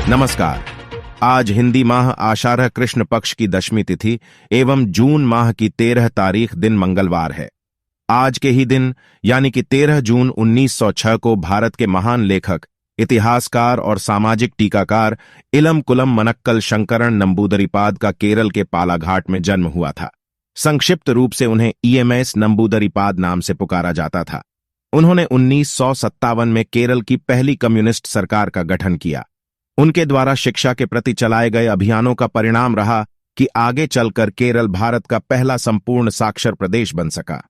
नमस्कार। आज हिंदी माह आषाढ़ कृष्ण पक्ष की दशमी तिथि एवं जून माह की 13 तारीख दिन मंगलवार है। आज के ही दिन यानी कि 13 जून 1906 को भारत के महान लेखक, इतिहासकार और सामाजिक टीकाकार इलम कुलम मनक्कल शंकरण नंबूदरीपाद का केरल के पालाघाट में जन्म हुआ था। संक्षिप्त रूप से उन्हें ईएमएस नंबूदरीपाद नाम से पुकारा जाता था। उन्होंने 1957 में केरल की पहली कम्युनिस्ट सरकार का गठन किया। उनके द्वारा शिक्षा के प्रति चलाए गए अभियानों का परिणाम रहा कि आगे चलकर केरल भारत का पहला संपूर्ण साक्षर प्रदेश बन सका।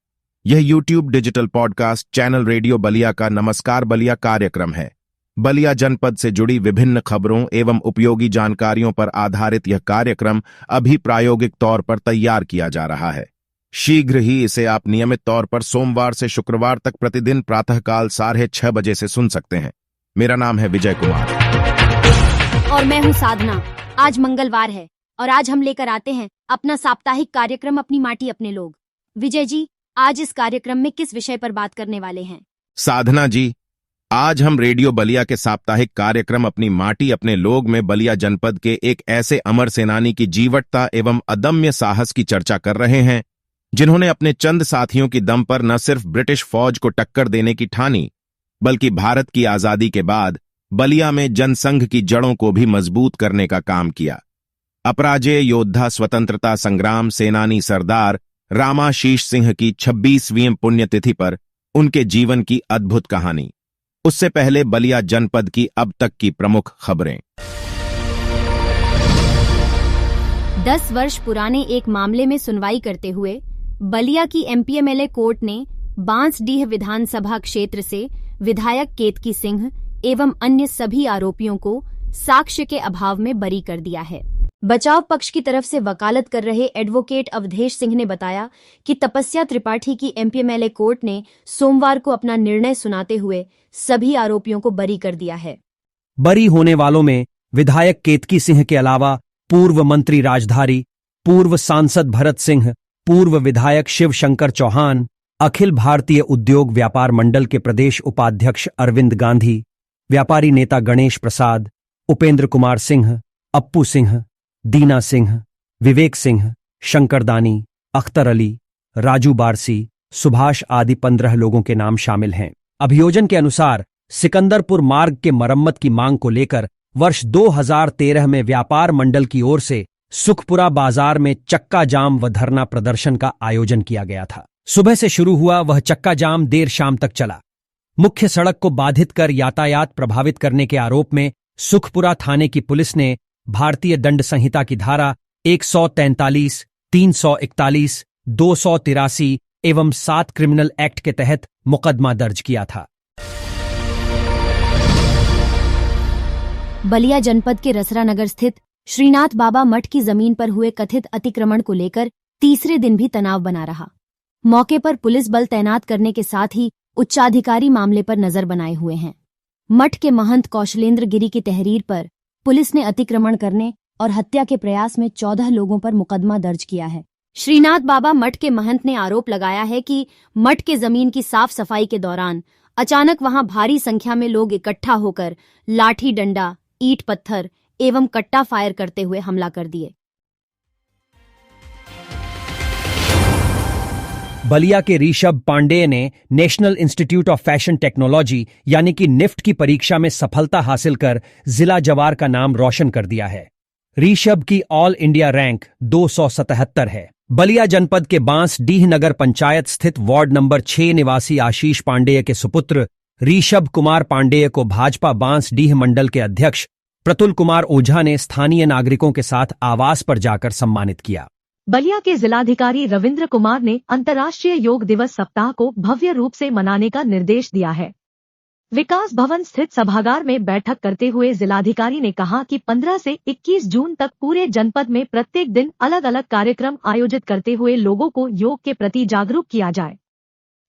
यह YouTube digital podcast channel radio Ballia का नमस्कार बलिया कार्यक्रम है। बलिया जनपद से जुड़ी विभिन्न खबरों एवं उपयोगी जानकारियों पर आधारित यह कार्यक्रम अभी प्रायोगिक तौर पर तैयार किया जा रहा है। शीघ्र ही इसे आप नियमित तौर पर सोमवार से शुक्रवार तक प्रतिदिन प्रातःकाल 6:30 बजे से सुन सकते हैं। मेरा नाम है विजय कुमार और मैं हूँ साधना। आज मंगलवार है और आज हम लेकर आते हैं अपना साप्ताहिक कार्यक्रम अपनी माटी अपने लोग। विजय जी, आज इस कार्यक्रम में किस विषय पर बात करने वाले हैं? साधना जी, आज हम रेडियो बलिया के साप्ताहिक कार्यक्रम अपनी माटी अपने लोग में बलिया जनपद के एक ऐसे अमर सेनानी की जीवटता एवं अदम्य साहस की चर्चा कर रहे हैं, जिन्होंने अपने चंद साथियों की दम पर न सिर्फ ब्रिटिश फौज को टक्कर देने की ठानी, बल्कि भारत की आजादी के बाद बलिया में जनसंघ की जड़ों को भी मजबूत करने का काम किया। अपराजेय योद्धा स्वतंत्रता संग्राम सेनानी सरदार रामाशीष सिंह की 26वीं पुण्यतिथि पर उनके जीवन की अद्भुत कहानी। उससे पहले बलिया जनपद की अब तक की प्रमुख खबरें। 10 वर्ष पुराने एक मामले में सुनवाई करते हुए बलिया की एमपीएमएलए कोर्ट ने बांसडीह विधानसभा क्षेत्र से विधायक केतकी सिंह एवं अन्य सभी आरोपियों को साक्ष्य के अभाव में बरी कर दिया है। बचाव पक्ष की तरफ से वकालत कर रहे एडवोकेट अवधेश सिंह ने बताया कि तपस्या त्रिपाठी की एमपीएमएलए कोर्ट ने सोमवार को अपना निर्णय सुनाते हुए सभी आरोपियों को बरी कर दिया है। बरी होने वालों में विधायक केतकी सिंह के अलावा पूर्व मंत्री राजधारी, पूर्व सांसद भरत सिंह, पूर्व विधायक शिव शंकर चौहान, अखिल भारतीय उद्योग व्यापार मंडल के प्रदेश उपाध्यक्ष अरविंद गांधी, व्यापारी नेता गणेश प्रसाद, उपेंद्र कुमार सिंह, अप्पू सिंह, दीना सिंह, विवेक सिंह, शंकरदानी, अख्तर अली, राजू बारसी, सुभाष आदि 15 लोगों के नाम शामिल हैं। अभियोजन के अनुसार सिकंदरपुर मार्ग के मरम्मत की मांग को लेकर वर्ष 2013 में व्यापार मंडल की ओर से सुखपुरा बाजार में चक्का जाम व धरना प्रदर्शन का आयोजन किया गया था। सुबह से शुरू हुआ वह चक्का जाम देर शाम तक चला। मुख्य सड़क को बाधित कर यातायात प्रभावित करने के आरोप में सुखपुरा थाने की पुलिस ने भारतीय दंड संहिता की धारा 143, 341, 283 एवं 7 क्रिमिनल एक्ट के तहत मुकदमा दर्ज किया था। बलिया जनपद के रसरा नगर स्थित श्रीनाथ बाबा मठ की जमीन पर हुए कथित अतिक्रमण को लेकर तीसरे दिन भी तनाव बना रहा। मौके पर पुलिस बल तैनात करने के साथ ही उच्चाधिकारी मामले पर नजर बनाए हुए हैं। मठ के महंत कौशलेंद्र गिरी की तहरीर पर पुलिस ने अतिक्रमण करने और हत्या के प्रयास में 14 लोगों पर मुकदमा दर्ज किया है। श्रीनाथ बाबा मठ के महंत ने आरोप लगाया है कि मठ के जमीन की साफ सफाई के दौरान अचानक वहां भारी संख्या में लोग इकट्ठा होकर लाठी डंडा, ईंट पत्थर एवं कट्टा फायर करते हुए हमला कर दिए। बलिया के ऋषभ पांडेय ने national institute of fashion technology यानी कि निफ्ट की परीक्षा में सफलता हासिल कर जिला जवार का नाम रोशन कर दिया है। ऋषभ की ऑल इंडिया रैंक 277 है। बलिया जनपद के बांसडीह नगर पंचायत स्थित वार्ड नंबर 6 निवासी आशीष पांडेय के सुपुत्र ऋषभ कुमार पांडेय को भाजपा बांसडीह मंडल के अध्यक्ष प्रतुल कुमार ओझा ने स्थानीय नागरिकों के साथ आवास पर जाकर सम्मानित किया। बलिया के जिलाधिकारी रविंद्र कुमार ने अंतर्राष्ट्रीय योग दिवस सप्ताह को भव्य रूप से मनाने का निर्देश दिया है। विकास भवन स्थित सभागार में बैठक करते हुए जिलाधिकारी ने कहा कि 15 से 21 जून तक पूरे जनपद में प्रत्येक दिन अलग अलग कार्यक्रम आयोजित करते हुए लोगों को योग के प्रति जागरूक किया जाए।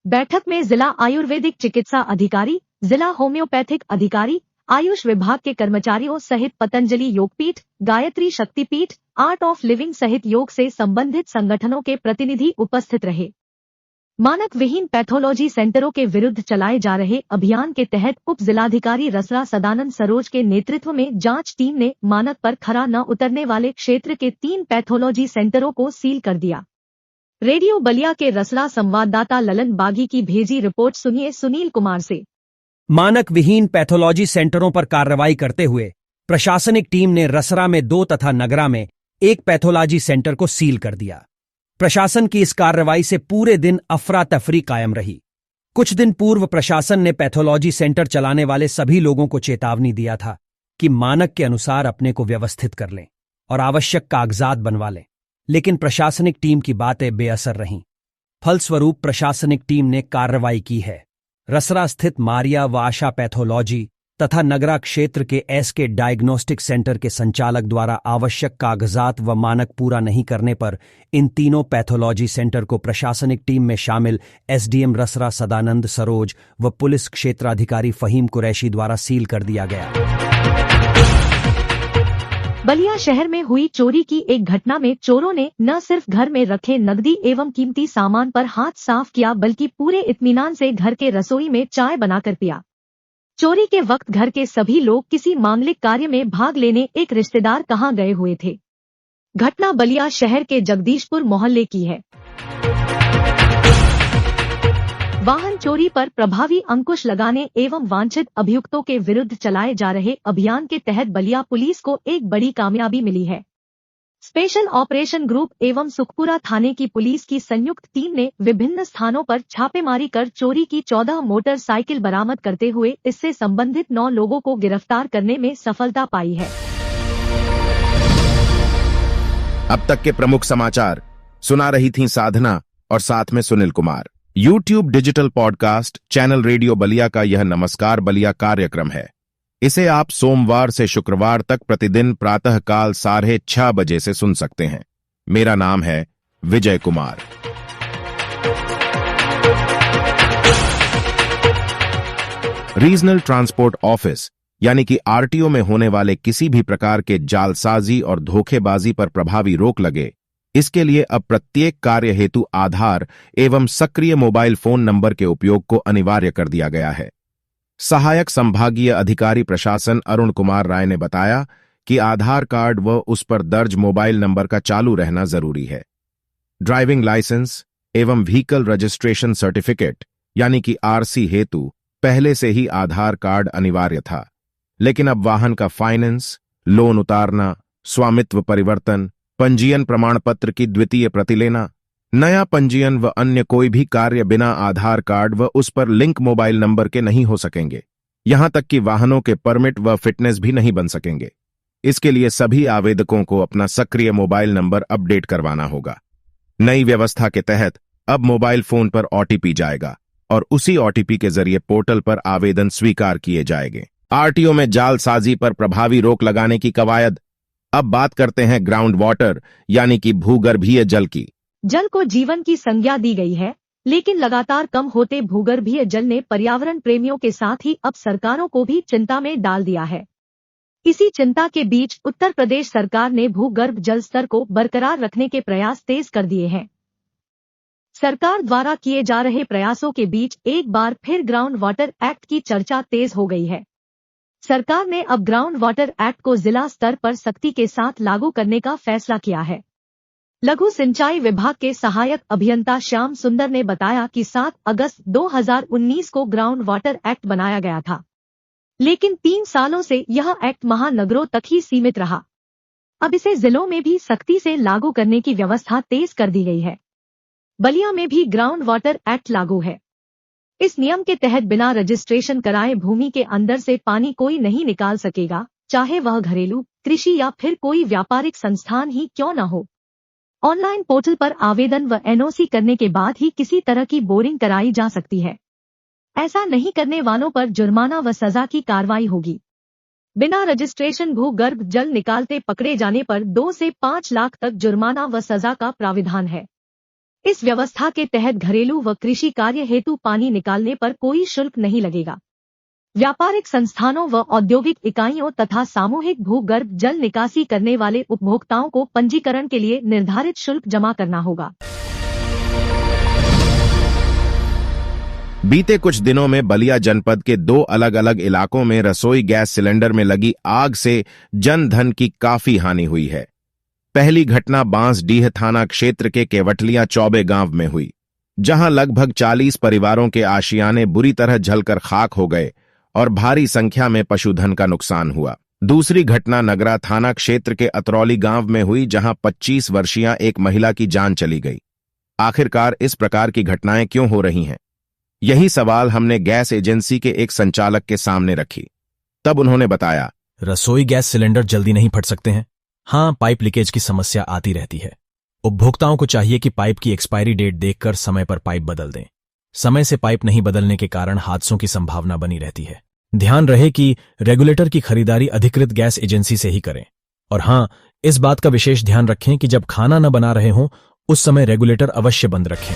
बैठक में जिला आयुर्वेदिक चिकित्सा अधिकारी, जिला होम्योपैथिक अधिकारी, आयुष विभाग के कर्मचारियों सहित पतंजलि योगपीठ, गायत्री शक्तिपीठ, आर्ट ऑफ लिविंग सहित योग से संबंधित संगठनों के प्रतिनिधि उपस्थित रहे। मानक विहीन पैथोलॉजी सेंटरों के विरुद्ध चलाए जा रहे अभियान के तहत उप जिलाधिकारी रसरा सदानंद सरोज के नेतृत्व में जांच टीम ने मानक पर खरा न उतरने वाले क्षेत्र के 3 पैथोलॉजी सेंटरों को सील कर दिया। रेडियो बलिया के रसरा संवाददाता ललन बागी की भेजी रिपोर्ट सुनिए सुनील कुमार से। मानक विहीन पैथोलॉजी सेंटरों पर कार्रवाई करते हुए प्रशासनिक टीम ने रसरा में 2 तथा नगरा में 1 पैथोलॉजी सेंटर को सील कर दिया। प्रशासन की इस कार्रवाई से पूरे दिन अफरा तफरी कायम रही। कुछ दिन पूर्व प्रशासन ने पैथोलॉजी सेंटर चलाने वाले सभी लोगों को चेतावनी दिया था कि मानक के अनुसार अपने को व्यवस्थित कर लें और आवश्यक कागजात बनवा लें, लेकिन प्रशासनिक टीम की बातें बेअसर रहीं। फलस्वरूप प्रशासनिक टीम ने कार्रवाई की है। रसरा स्थित मारिया व आशा पैथोलॉजी तथा नगरा क्षेत्र के एसके डायग्नोस्टिक सेंटर के संचालक द्वारा आवश्यक कागजात व मानक पूरा नहीं करने पर इन तीनों पैथोलॉजी सेंटर को प्रशासनिक टीम में शामिल एसडीएम रसरा सदानंद सरोज व पुलिस क्षेत्राधिकारी फहीम कुरैशी द्वारा सील कर दिया गया। बलिया शहर में हुई चोरी की एक घटना में चोरों ने न सिर्फ घर में रखे नकदी एवं कीमती सामान पर हाथ साफ किया, बल्कि पूरे इत्मीनान से घर के रसोई में चाय बनाकर पिया। चोरी के वक्त घर के सभी लोग किसी मांगलिक कार्य में भाग लेने एक रिश्तेदार कहां गए हुए थे। घटना बलिया शहर के जगदीशपुर मोहल्ले की है। वाहन चोरी पर प्रभावी अंकुश लगाने एवं वांछित अभियुक्तों के विरुद्ध चलाए जा रहे अभियान के तहत बलिया पुलिस को एक बड़ी कामयाबी मिली है। स्पेशल ऑपरेशन ग्रुप एवं सुखपुरा थाने की पुलिस की संयुक्त टीम ने विभिन्न स्थानों पर छापेमारी कर चोरी की 14 मोटरसाइकिल बरामद करते हुए इससे संबंधित 9 लोगों को गिरफ्तार करने में सफलता पाई है। अब तक के प्रमुख समाचार सुना रही थीं साधना और साथ में Sunil Kumar. YouTube digital podcast channel radio Ballia का यह नमस्कार बलिया कार्यक्रम है। इसे आप सोमवार से शुक्रवार तक प्रतिदिन प्रातःकाल 6:30 बजे से सुन सकते हैं। मेरा नाम है Vijay Kumar. Regional transport office यानी कि आरटीओ में होने वाले किसी भी प्रकार के जालसाजी और धोखेबाजी पर प्रभावी रोक लगे, इसके लिए अब प्रत्येक कार्य हेतु आधार एवं सक्रिय मोबाइल फोन नंबर के उपयोग को अनिवार्य कर दिया गया है। सहायक संभागीय अधिकारी प्रशासन अरुण कुमार राय ने बताया कि आधार कार्ड व उस पर दर्ज मोबाइल नंबर का चालू रहना जरूरी है। ड्राइविंग लाइसेंस एवं व्हीकल रजिस्ट्रेशन सर्टिफिकेट यानी कि आरसी हेतु पहले से ही आधार कार्ड अनिवार्य था, लेकिन अब वाहन का फाइनेंस, लोन उतारना, स्वामित्व परिवर्तन, पंजीयन प्रमाण पत्र की द्वितीय प्रति लेना, नया पंजीयन व अन्य कोई भी कार्य बिना आधार कार्ड व उस पर लिंक मोबाइल नंबर के नहीं हो सकेंगे। यहां तक कि वाहनों के परमिट व फिटनेस भी नहीं बन सकेंगे। इसके लिए सभी आवेदकों को अपना सक्रिय मोबाइल नंबर अपडेट करवाना होगा। नई व्यवस्था के तहत अब मोबाइल फोन पर ओटीपी जाएगा और उसी ओटीपी के जरिए पोर्टल पर आवेदन स्वीकार किए जाएंगे। आरटीओ में जालसाजी पर प्रभावी रोक लगाने की कवायद। अब बात करते हैं ग्राउंड वाटर यानी कि भूगर्भीय जल की। जल को जीवन की संज्ञा दी गई है, लेकिन लगातार कम होते भूगर्भीय जल ने पर्यावरण प्रेमियों के साथ ही अब सरकारों को भी चिंता में डाल दिया है। इसी चिंता के बीच उत्तर प्रदेश सरकार ने भूगर्भ जल स्तर को बरकरार रखने के प्रयास तेज कर दिए हैं। सरकार द्वारा किए जा रहे प्रयासों के बीच एक बार फिर ग्राउंड वाटर एक्ट की चर्चा तेज हो गई है। सरकार ने अब ग्राउंड वाटर एक्ट को जिला स्तर पर सख्ती के साथ लागू करने का फैसला किया है। लघु सिंचाई विभाग के सहायक अभियंता श्याम सुंदर ने बताया कि 7 अगस्त 2019 को ग्राउंड वाटर एक्ट बनाया गया था, लेकिन 3 सालों से यह एक्ट महानगरों तक ही सीमित रहा। अब इसे जिलों में भी सख्ती से लागू करने की व्यवस्था तेज कर दी गई है। बलिया में भी ग्राउंड वाटर एक्ट लागू है। इस नियम के तहत बिना रजिस्ट्रेशन कराए भूमि के अंदर से पानी कोई नहीं निकाल सकेगा, चाहे वह घरेलू, कृषि या फिर कोई व्यापारिक संस्थान ही क्यों न हो। ऑनलाइन पोर्टल पर आवेदन व एनओसी करने के बाद ही किसी तरह की बोरिंग कराई जा सकती है। ऐसा नहीं करने वालों पर जुर्माना व सजा की कार्रवाई होगी। बिना रजिस्ट्रेशन भूगर्भ जल निकालते पकड़े जाने पर 2 से 5 लाख तक जुर्माना व सजा का प्राविधान है। इस व्यवस्था के तहत घरेलू व कृषि कार्य हेतु पानी निकालने पर कोई शुल्क नहीं लगेगा। व्यापारिक संस्थानों व औद्योगिक इकाइयों तथा सामूहिक भूगर्भ जल निकासी करने वाले उपभोक्ताओं को पंजीकरण के लिए निर्धारित शुल्क जमा करना होगा। बीते कुछ दिनों में बलिया जनपद के 2 अलग अलग इलाकों में रसोई गैस सिलेंडर में लगी आग से जन धन की काफी हानि हुई है। पहली घटना बांसडीह थाना क्षेत्र के केवटलिया चौबे गांव में हुई, जहां लगभग 40 परिवारों के आशियाने बुरी तरह जलकर खाक हो गए और भारी संख्या में पशुधन का नुकसान हुआ। दूसरी घटना नगरा थाना क्षेत्र के अतरौली गांव में हुई, जहां 25 वर्षीय एक महिला की जान चली गई। आखिरकार इस प्रकार की घटनाएं क्यों हो रही हैं? यही सवाल हमने गैस एजेंसी के एक संचालक के सामने रखी। तब उन्होंने बताया, रसोई गैस सिलेंडर जल्दी नहीं फट सकते हैं। हाँ, पाइप लीकेज की समस्या आती रहती है। उपभोक्ताओं को चाहिए कि पाइप की एक्सपायरी डेट देखकर समय पर पाइप बदल दें। समय से पाइप नहीं बदलने के कारण हादसों की संभावना बनी रहती है। ध्यान रहे कि रेगुलेटर की खरीदारी अधिकृत गैस एजेंसी से ही करें। और हाँ, इस बात का विशेष ध्यान रखें कि जब खाना न बना रहे हों उस समय रेगुलेटर अवश्य बंद रखें।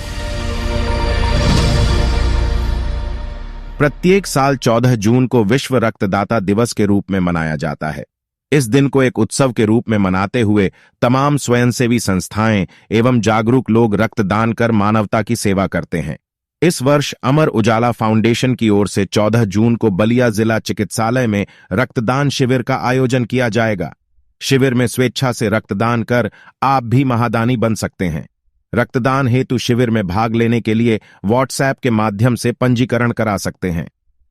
प्रत्येक साल 14 जून को विश्व रक्तदाता दिवस के रूप में मनाया जाता है। इस दिन को एक उत्सव के रूप में मनाते हुए तमाम स्वयंसेवी संस्थाएं एवं जागरूक लोग रक्तदान कर मानवता की सेवा करते हैं। इस वर्ष अमर उजाला फाउंडेशन की ओर से 14 जून को बलिया जिला चिकित्सालय में रक्तदान शिविर का आयोजन किया जाएगा। शिविर में स्वेच्छा से रक्तदान कर आप भी महादानी बन सकते हैं। रक्तदान हेतु शिविर में भाग लेने के लिए व्हाट्सएप के माध्यम से पंजीकरण करा सकते हैं।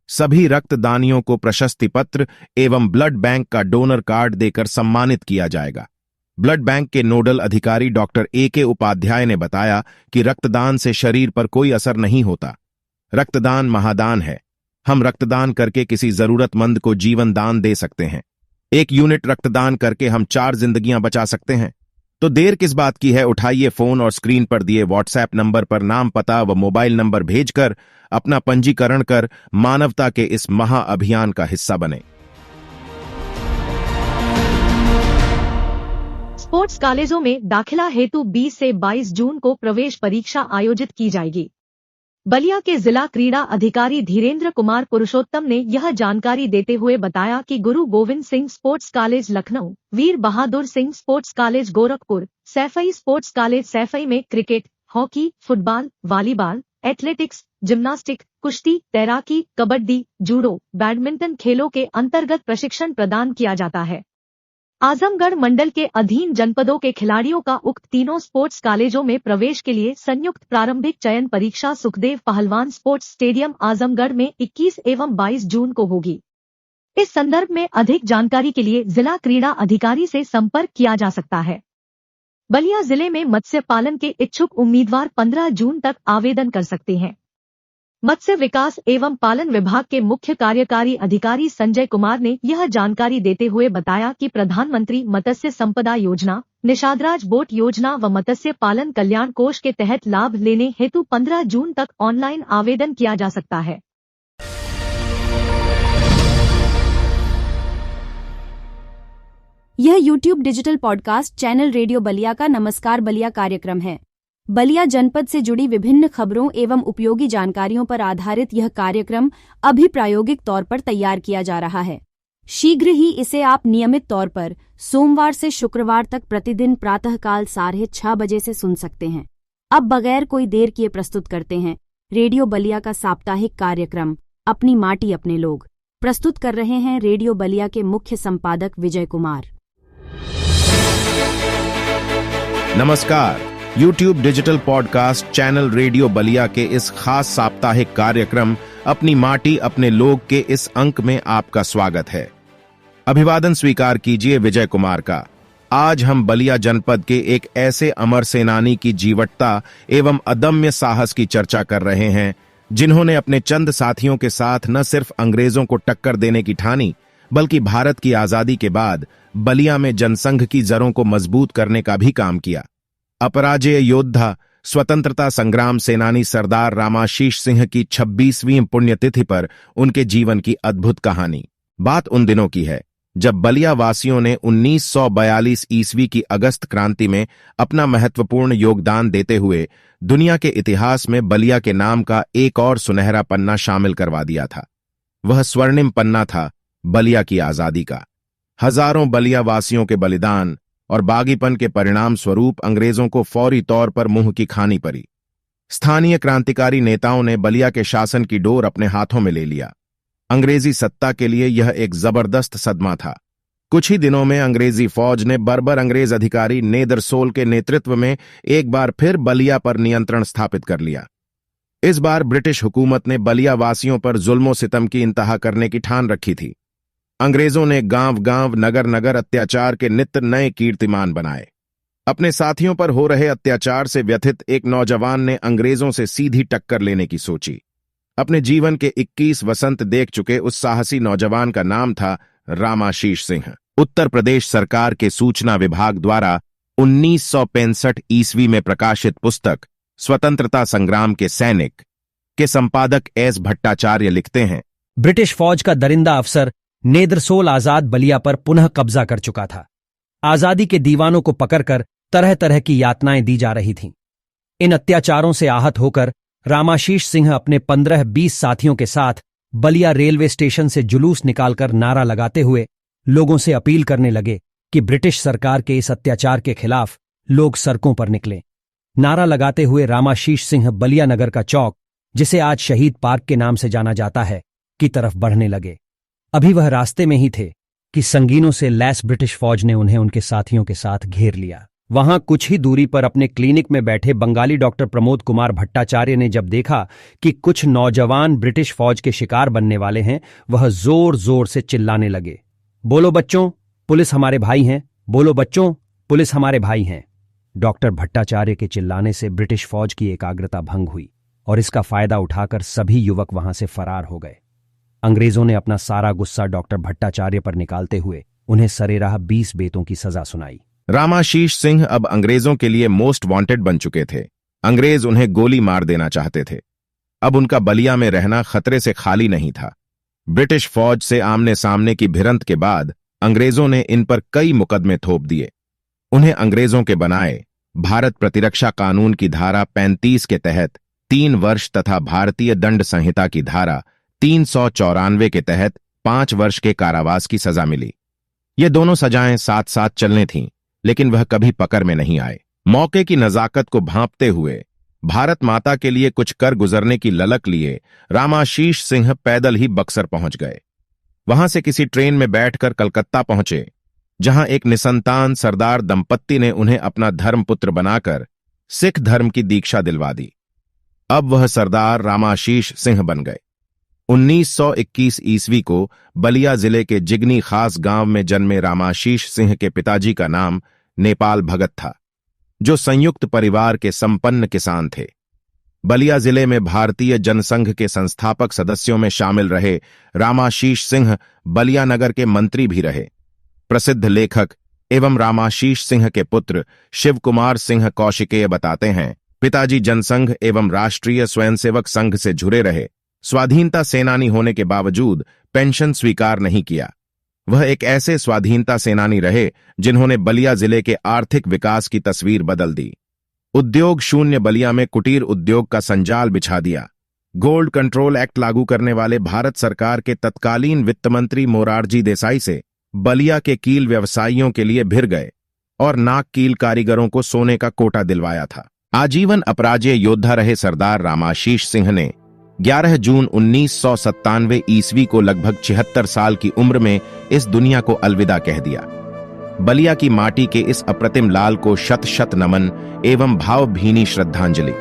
सभी रक्तदानियों को प्रशस्ति पत्र एवं ब्लड बैंक का डोनर कार्ड देकर सम्मानित किया जाएगा। ब्लड बैंक के नोडल अधिकारी डॉक्टर A.K. उपाध्याय ने बताया कि रक्तदान से शरीर पर कोई असर नहीं होता। रक्तदान महादान है। हम रक्तदान करके किसी जरूरतमंद को जीवन दान दे सकते हैं। 1 यूनिट रक्तदान करके हम 4 जिंदगियां बचा सकते हैं। तो देर किस बात की है? उठाइए फोन और स्क्रीन पर दिए व्हाट्सएप नंबर पर नाम, पता व मोबाइल नंबर भेजकर अपना पंजीकरण कर मानवता के इस महा अभियान का हिस्सा बने। स्पोर्ट्स कॉलेजों में दाखिला हेतु 20 से 22 जून को प्रवेश परीक्षा आयोजित की जाएगी। बलिया के जिला क्रीड़ा अधिकारी धीरेन्द्र कुमार पुरुषोत्तम ने यह जानकारी देते हुए बताया कि Guru Gobind Singh sports college Lucknow, Veer Bahadur Singh sports college Gorakhpur, Saifai sports college Saifai में cricket, hockey, football, volleyball, athletics, gymnastic, कुश्ती, तैराकी, कबड्डी, जूडो, बैडमिंटन खेलों के अंतर्गत प्रशिक्षण प्रदान किया जाता है। आजमगढ़ मंडल के अधीन जनपदों के खिलाड़ियों का उक्त तीनों स्पोर्ट्स कॉलेजों में प्रवेश के लिए संयुक्त प्रारंभिक चयन परीक्षा सुखदेव पहलवान स्पोर्ट्स स्टेडियम आजमगढ़ में 21 एवं 22 जून को होगी। इस संदर्भ में अधिक जानकारी के लिए जिला क्रीड़ा अधिकारी से संपर्क किया जा सकता है। बलिया जिले में मत्स्य पालन के इच्छुक उम्मीदवार 15 जून तक आवेदन कर सकते हैं। मत्स्य विकास एवं पालन विभाग के मुख्य कार्यकारी अधिकारी संजय कुमार ने यह जानकारी देते हुए बताया कि प्रधानमंत्री मत्स्य संपदा योजना, निषादराज बोट योजना व मत्स्य पालन कल्याण कोष के तहत लाभ लेने हेतु 15 जून तक ऑनलाइन आवेदन किया जा सकता है। यह YouTube digital podcast channel radio Ballia का नमस्कार बलिया कार्यक्रम है। बलिया जनपद से जुड़ी विभिन्न खबरों एवं उपयोगी जानकारियों पर आधारित यह कार्यक्रम अभी प्रायोगिक तौर पर तैयार किया जा रहा है। शीघ्र ही इसे आप नियमित तौर पर सोमवार से शुक्रवार तक प्रतिदिन प्रातःकाल 6:30 बजे से सुन सकते हैं। अब बगैर कोई देर किए प्रस्तुत करते हैं रेडियो बलिया का साप्ताहिक कार्यक्रम अपनी माटी अपने लोग। प्रस्तुत कर रहे हैं रेडियो बलिया के मुख्य संपादक विजय कुमार। नमस्कार। YouTube digital podcast channel radio Ballia के इस खास साप्ताहिक कार्यक्रम अपनी माटी अपने लोग के इस अंक में आपका स्वागत है। अभिवादन स्वीकार कीजिए विजय कुमार का। आज हम बलिया जनपद के एक ऐसे अमर सेनानी की जीवटता एवं अदम्य साहस की चर्चा कर रहे हैं, जिन्होंने अपने चंद साथियों के साथ न सिर्फ अंग्रेजों को टक्कर देने की ठानी, बल्कि भारत की आजादी के बाद बलिया में जनसंघ की जड़ों को मजबूत करने का भी काम किया। अपराजेय योद्धा, स्वतंत्रता संग्राम सेनानी सरदार रामाशीष सिंह की 26वीं पुण्यतिथि पर उनके जीवन की अद्भुत कहानी। बात उन दिनों की है जब बलिया वासियों ने 1942 ईस्वी की अगस्त क्रांति में अपना महत्वपूर्ण योगदान देते हुए दुनिया के इतिहास में बलिया के नाम का एक और सुनहरा पन्ना शामिल करवा दिया था। वह स्वर्णिम पन्ना था बलिया की आजादी का। हजारों बलिया वासियों के बलिदान और बागीपन के परिणाम स्वरूप अंग्रेजों को फौरी तौर पर मुंह की खानी पड़ी। स्थानीय क्रांतिकारी नेताओं ने बलिया के शासन की डोर अपने हाथों में ले लिया। अंग्रेजी सत्ता के लिए यह एक जबरदस्त सदमा था। कुछ ही दिनों में अंग्रेजी फौज ने बर्बर अंग्रेज अधिकारी नेदरसोल के नेतृत्व में एक बार फिर बलिया पर नियंत्रण स्थापित कर लिया। इस बार ब्रिटिश हुकूमत ने बलिया वासियों पर जुल्मो सितम की इंतहा करने की ठान रखी थी। अंग्रेजों ने गांव-गांव, नगर-नगर अत्याचार के नित्य नए कीर्तिमान बनाए। अपने साथियों पर हो रहे अत्याचार से व्यथित एक नौजवान ने अंग्रेजों से सीधी टक्कर लेने की सोची। अपने जीवन के 21 वसंत देख चुके उस साहसी नौजवान का नाम था रामाशीष सिंह। उत्तर प्रदेश सरकार के सूचना विभाग द्वारा 1965 ईस्वी में प्रकाशित पुस्तक स्वतंत्रता संग्राम के सैनिक के संपादक एस भट्टाचार्य लिखते हैं, ब्रिटिश फौज का दरिंदा अफसर नेदरसोल आजाद बलिया पर पुनः कब्जा कर चुका था। आजादी के दीवानों को पकड़कर तरह तरह की यातनाएं दी जा रही थीं। इन अत्याचारों से आहत होकर रामाशीष सिंह अपने 15-20 साथियों के साथ बलिया रेलवे स्टेशन से जुलूस निकालकर नारा लगाते हुए लोगों से अपील करने लगे कि ब्रिटिश सरकार के इस अत्याचार के खिलाफ लोग सड़कों पर निकलें। नारा लगाते हुए रामाशीष सिंह बलिया नगर का चौक, जिसे आज शहीद पार्क के नाम से जाना जाता है, की तरफ बढ़ने लगे। अभी वह रास्ते में ही थे कि संगीनों से लैस ब्रिटिश फौज ने उन्हें उनके साथियों के साथ घेर लिया। वहां कुछ ही दूरी पर अपने क्लिनिक में बैठे बंगाली डॉक्टर प्रमोद कुमार भट्टाचार्य ने जब देखा कि कुछ नौजवान ब्रिटिश फौज के शिकार बनने वाले हैं, वह जोर जोर से चिल्लाने लगे, बोलो बच्चों, पुलिस हमारे भाई हैं, बोलो बच्चों, पुलिस हमारे भाई हैं। डॉक्टर भट्टाचार्य के चिल्लाने से ब्रिटिश फौज की एकाग्रता भंग हुई और इसका फायदा उठाकर सभी युवक वहां से फरार हो गए। अंग्रेजों ने अपना सारा गुस्सा डॉक्टर भट्टाचार्य पर निकालते हुए उन्हें सरेराह 20 बेतों की सजा सुनाई। रामाशीष सिंह अब अंग्रेजों के लिए मोस्ट वांटेड बन चुके थे। अंग्रेज उन्हें गोली मार देना चाहते थे। अब उनका बलिया में रहना खतरे से खाली नहीं था। ब्रिटिश फौज से आमने सामने की भिड़ंत के बाद अंग्रेजों ने इन पर कई मुकदमे थोप दिए। उन्हें अंग्रेजों के बनाए भारत प्रतिरक्षा कानून की धारा 35 के तहत 3 वर्ष तथा भारतीय दंड संहिता की धारा 394 के तहत 5 वर्ष के कारावास की सजा मिली। ये दोनों सजाएं साथ साथ चलने थीं, लेकिन वह कभी पकड़ में नहीं आए। मौके की नजाकत को भांपते हुए भारत माता के लिए कुछ कर गुजरने की ललक लिए रामाशीष सिंह पैदल ही बक्सर पहुंच गए। वहां से किसी ट्रेन में बैठकर कलकत्ता पहुंचे, जहां एक निसंतान सरदार दंपत्ति ने उन्हें अपना धर्मपुत्र बनाकर सिख धर्म की दीक्षा दिलवा दी। अब वह सरदार रामाशीष सिंह बन गए। 1921 ईस्वी को बलिया जिले के जिगनी खास गांव में जन्मे रामाशीष सिंह के पिताजी का नाम नेपाल भगत था, जो संयुक्त परिवार के संपन्न किसान थे। बलिया जिले में भारतीय जनसंघ के संस्थापक सदस्यों में शामिल रहे रामाशीष सिंह बलिया नगर के मंत्री भी रहे। प्रसिद्ध लेखक एवं रामाशीष सिंह के पुत्र शिव कुमार सिंह कौशिकेय बताते हैं, पिताजी जनसंघ एवं राष्ट्रीय स्वयंसेवक संघ से जुड़े रहे। स्वाधीनता सेनानी होने के बावजूद पेंशन स्वीकार नहीं किया। वह एक ऐसे स्वाधीनता सेनानी रहे जिन्होंने बलिया जिले के आर्थिक विकास की तस्वीर बदल दी। उद्योग शून्य बलिया में कुटीर उद्योग का संजाल बिछा दिया। गोल्ड कंट्रोल एक्ट लागू करने वाले भारत सरकार के तत्कालीन वित्त मंत्री मोरारजी देसाई से बलिया के कील व्यवसायियों के लिए भिड़ गए और नाक कील कारीगरों को सोने का कोटा दिलवाया था। आजीवन अपराजेय योद्धा रहे सरदार रामाशीष सिंह ने 11 जून 1997 ईस्वी को लगभग 76 साल की उम्र में इस दुनिया को अलविदा कह दिया। बलिया की माटी के इस अप्रतिम लाल को शत शत नमन एवं भावभीनी श्रद्धांजलि।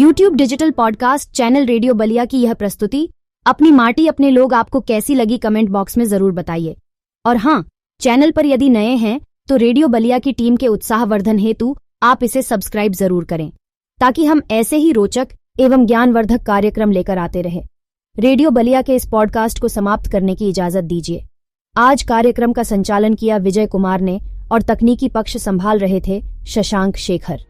YouTube digital podcast channel radio Ballia की यह प्रस्तुति अपनी माटी अपने लोग आपको कैसी लगी कमेंट बॉक्स में जरूर बताइए। और हाँ, चैनल पर यदि नए हैं तो रेडियो बलिया की टीम के उत्साहवर्धन हेतु आप इसे सब्सक्राइब जरूर करें, ताकि हम ऐसे ही रोचक एवं ज्ञानवर्धक कार्यक्रम लेकर आते रहे। रेडियो बलिया के इस पॉडकास्ट को समाप्त करने की इजाजत दीजिए। आज कार्यक्रम का संचालन किया विजय कुमार ने और तकनीकी पक्ष संभाल रहे थे शशांक शेखर।